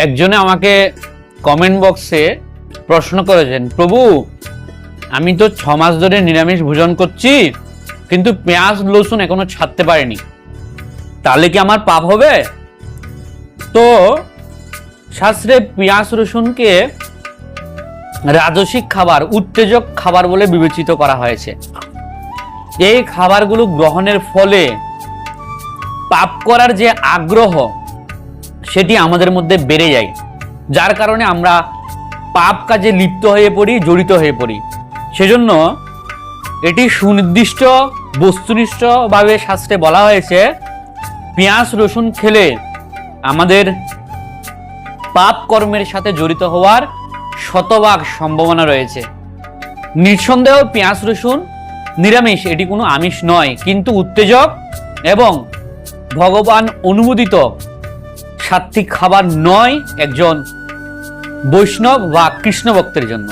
একজনে আমাকে কমেন্ট বক্সে প্রশ্ন করেছেন, প্রভু আমি তো 6 মাস ধরে নিরামিষ ভোজন করছি, কিন্তু পেঁয়াজ রসুন এখনো ছাড়তে পারিনি, তাহলে কি আমার পাপ হবে? তো শাস্ত্রে পেঁয়াজ রসুনকে রাজসিক খাবার, উত্তেজক খাবার বলে বিবেচিত করা হয়েছে। এই খাবারগুলো গ্রহণের ফলে পাপ করার যে আগ্রহ সেটি আমাদের মধ্যে বেড়ে যায়, যার কারণে আমরা পাপ কাজে লিপ্ত হয়ে পড়ি, জড়িত হয়ে পড়ি। সেজন্য এটি সুনির্দিষ্ট বস্তুনিষ্ঠভাবে শাস্ত্রে বলা হয়েছে, পেঁয়াজ রসুন খেলে আমাদের পাপ কর্মের সাথে জড়িত হওয়ার শতভাগ সম্ভাবনা রয়েছে। নিঃসন্দেহ পেঁয়াজ রসুন নিরামিষ, এটি কোনো আমিষ নয়, কিন্তু উত্তেজক এবং ভগবান অনুমোদিত সাত্বিক খাবার নয় একজন বৈষ্ণব বা কৃষ্ণ ভক্তের জন্য।